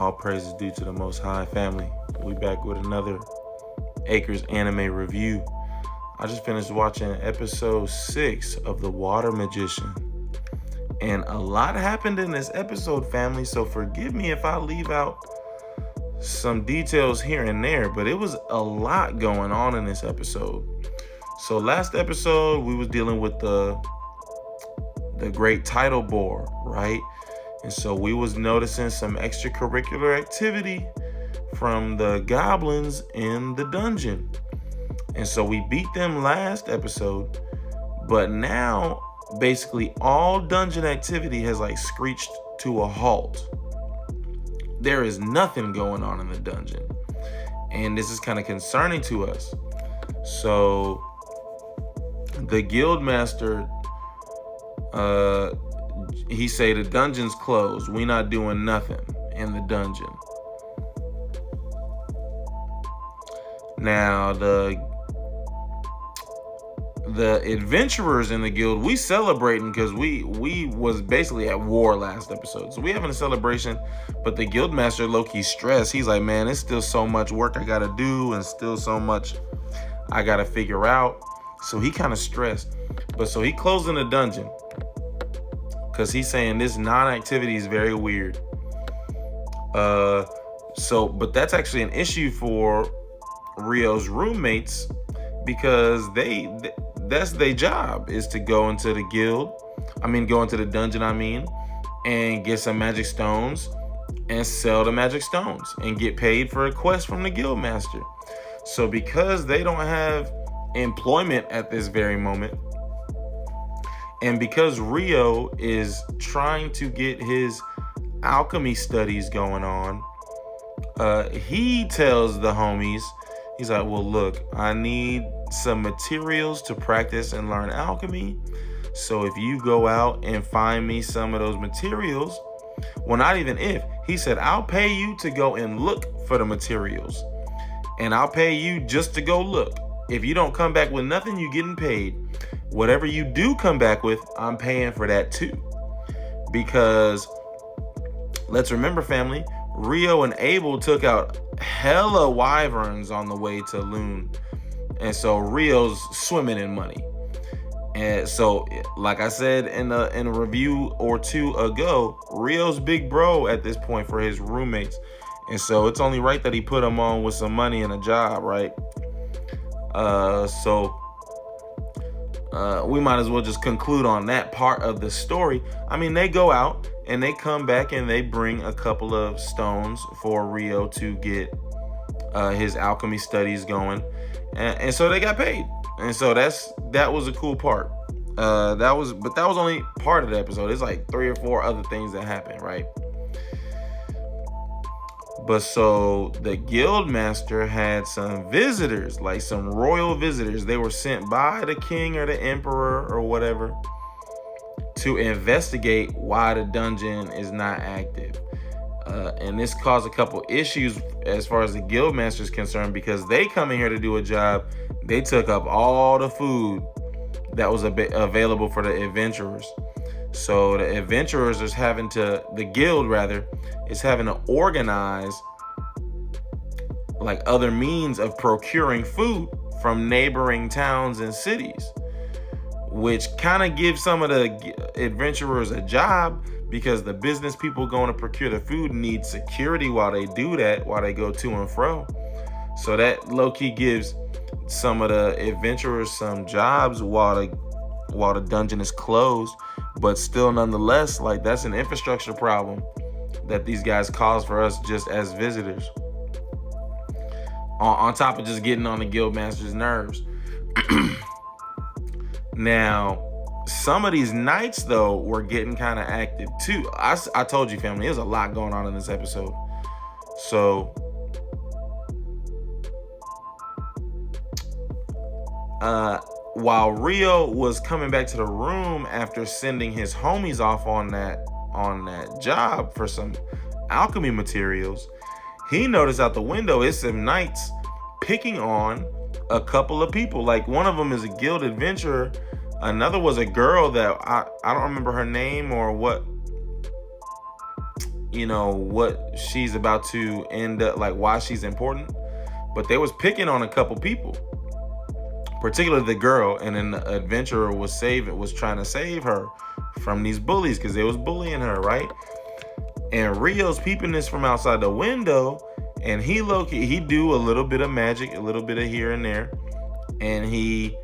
All praise is due to the Most High family. We back with another Acres anime review. I just finished watching episode 6 of The Water Magician. And a lot happened in this episode, family, so forgive me if I leave out some details here and there, but it was a lot going on in this episode. So last episode, we was dealing with the great title board, right? And so we was noticing some extracurricular activity from the goblins in the dungeon. And so we beat them last episode, but now basically all dungeon activity has like screeched to a halt. There is nothing going on in the dungeon. And this is kind of concerning to us. So the guild master, he say the dungeon's closed. We not doing nothing in the dungeon. Now the adventurers in the guild, we celebrating because we was basically at war last episode. So we having a celebration, but the guild master low-key stressed. He's like, man, it's still so much work I gotta do and still so much I gotta figure out. So he kind of stressed. But so he closing the dungeon because he's saying this non-activity is very weird. But that's actually an issue for Rio's roommates because that's their job is to go into the dungeon, and get some magic stones and sell the magic stones and get paid for a quest from the guild master. So because they don't have employment at this very moment, and because Rio is trying to get his alchemy studies going on, he tells the homies, he's like, well, look, I need some materials to practice and learn alchemy. So if you go out and find me some of those materials, well, not even if, he said, I'll pay you to go and look for the materials. And I'll pay you just to go look. If you don't come back with nothing, you're getting paid. Whatever you do come back with, I'm paying for that too. Because let's remember, family, Rio and Abel took out hella wyverns on the way to Loon. And so Rio's swimming in money. And so, like I said in a review or two ago, Rio's big bro at this point for his roommates. And so it's only right that he put them on with some money and a job, right? We might as well just conclude on that part of the story. They go out and they come back and they bring a couple of stones for Rio to get his alchemy studies going, and so they got paid. And so that was a cool part. That was only part of the episode. It's like 3 or 4 other things that happened, right? But so the guild master had some visitors, like some royal visitors. They were sent by the king or the emperor or whatever to investigate why the dungeon is not active. And this caused a couple issues as far as the guild master is concerned, because they come in here to do a job. They took up all the food that was available for the adventurers. So the adventurers the guild is having to organize like other means of procuring food from neighboring towns and cities, which kind of gives some of the adventurers a job, because the business people going to procure the food need security while they do that, while they go to and fro. So that low-key gives some of the adventurers some jobs while the dungeon is closed. But still, nonetheless, like, that's an infrastructure problem that these guys cause for us just as visitors. On top of just getting on the guild master's nerves. Now, some of these knights, though, were getting kind of active too. I told you, family, there's a lot going on in this episode. So, while Rio was coming back to the room after sending his homies off on that job for some alchemy materials, he noticed out the window it's some knights picking on a couple of people. Like, one of them is a guild adventurer. Another was a girl that I don't remember her name or what what she's about to end up, like why she's important. But they was picking on a couple people, particularly the girl, and then the adventurer was trying to save her from these bullies because they was bullying her, right? And Rio's peeping this from outside the window, and he do a little bit of magic, a little bit of here and there, and he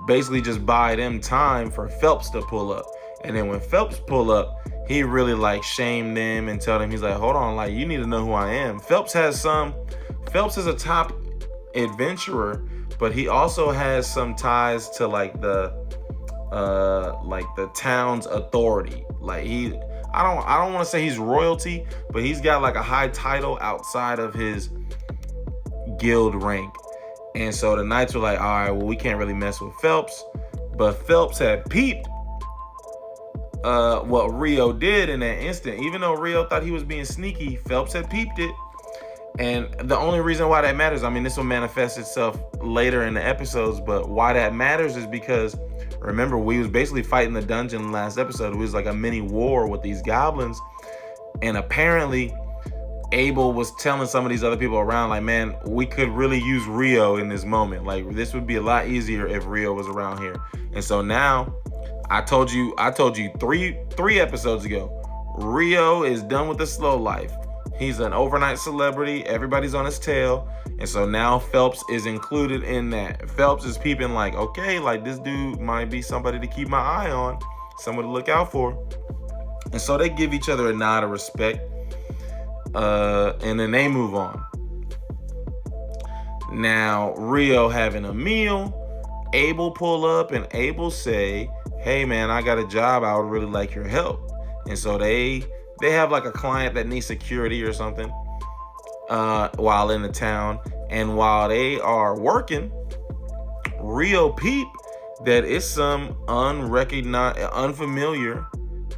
basically just buy them time for Phelps to pull up. And then when Phelps pull up, he really like shame them and tell them, he's like, hold on, like you need to know who I am. Phelps is a top adventurer, but he also has some ties to like the town's authority. Like I don't want to say he's royalty, but he's got like a high title outside of his guild rank. And so the knights were like, all right, well, we can't really mess with Phelps. But Phelps had peeped what Rio did in that instant. Even though Rio thought he was being sneaky, Phelps had peeped it. And the only reason why that matters, I mean, this will manifest itself later in the episodes, but why that matters is because, remember, we was basically fighting the dungeon last episode. It was like a mini war with these goblins. And apparently, Abel was telling some of these other people around, like, man, we could really use Rio in this moment. Like, this would be a lot easier if Rio was around here. And so now, I told you three episodes ago, Rio is done with the slow life. He's an overnight celebrity. Everybody's on his tail. And so now Phelps is included in that. Phelps is peeping like, okay, like this dude might be somebody to keep my eye on, someone to look out for. And so they give each other a nod of respect. And then they move on. Now, Rio having a meal, Abel pull up and Abel say, hey man, I got a job. I would really like your help. And so they have like a client that needs security or something while in the town. And while they are working, Rio peep that it's some unfamiliar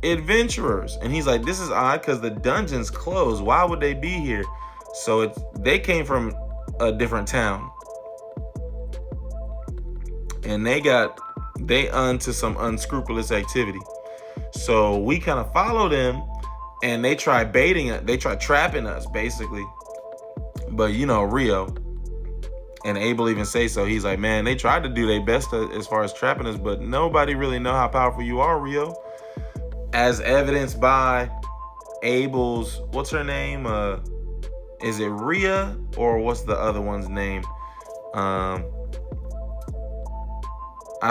adventurers. And he's like, this is odd because the dungeon's closed. Why would they be here? So they came from a different town. And they onto some unscrupulous activity. So we kind of follow them. And they try baiting us. They try trapping us, basically. But, Rio and Abel even say so. He's like, man, they tried to do their best as far as trapping us, but nobody really know how powerful you are, Rio. As evidenced by Abel's, what's her name? Is it Rhea or what's the other one's name? I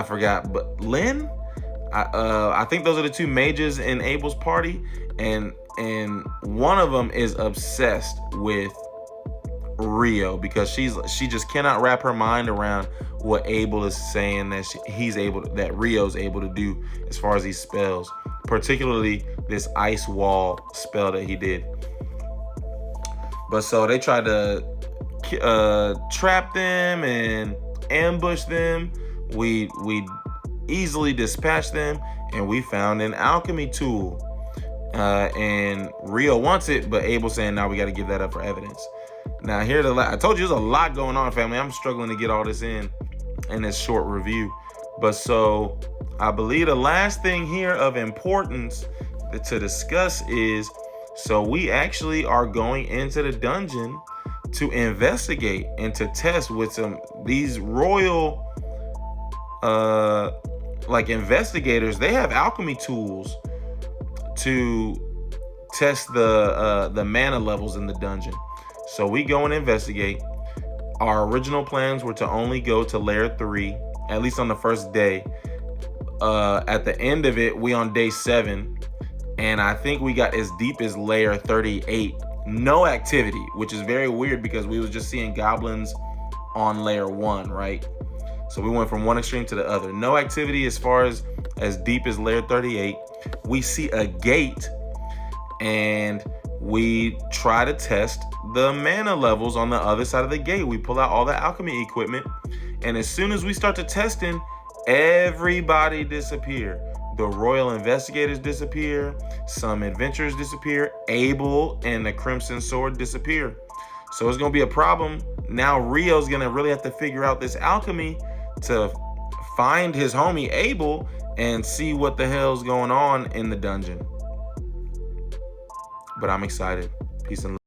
forgot, but Lynn? I think those are the two mages in Abel's party, and one of them is obsessed with Rio because she just cannot wrap her mind around what Abel is saying that Rio's able to do as far as these spells, particularly this ice wall spell that he did. But so they tried to trap them and ambush them. We easily dispatched them, and we found an alchemy tool. And Rio wants it, but Abel saying, now we got to give that up for evidence. Now I told you there's a lot going on, family. I'm struggling to get all this in this short review. But so I believe the last thing here of importance to discuss is, so we actually are going into the dungeon to investigate and to test with these royal investigators. They have alchemy tools to test the mana levels in the dungeon. So we go and investigate. Our original plans were to only go to layer 3, at least on the first day. At the end of it, we on day 7, and I think we got as deep as layer 38. No activity, which is very weird because we was just seeing goblins on layer 1, right? So we went from one extreme to the other. No activity as far as deep as layer 38. We see a gate and we try to test the mana levels on the other side of the gate. We pull out all the alchemy equipment, and as soon as we start to testing, everybody disappear. The royal investigators disappear. Some adventurers disappear. Abel and the Crimson Sword disappear. So it's going to be a problem. Now Rio's going to really have to figure out this alchemy to find his homie Abel and see what the hell's going on in the dungeon. but I'm excited. Peace and love.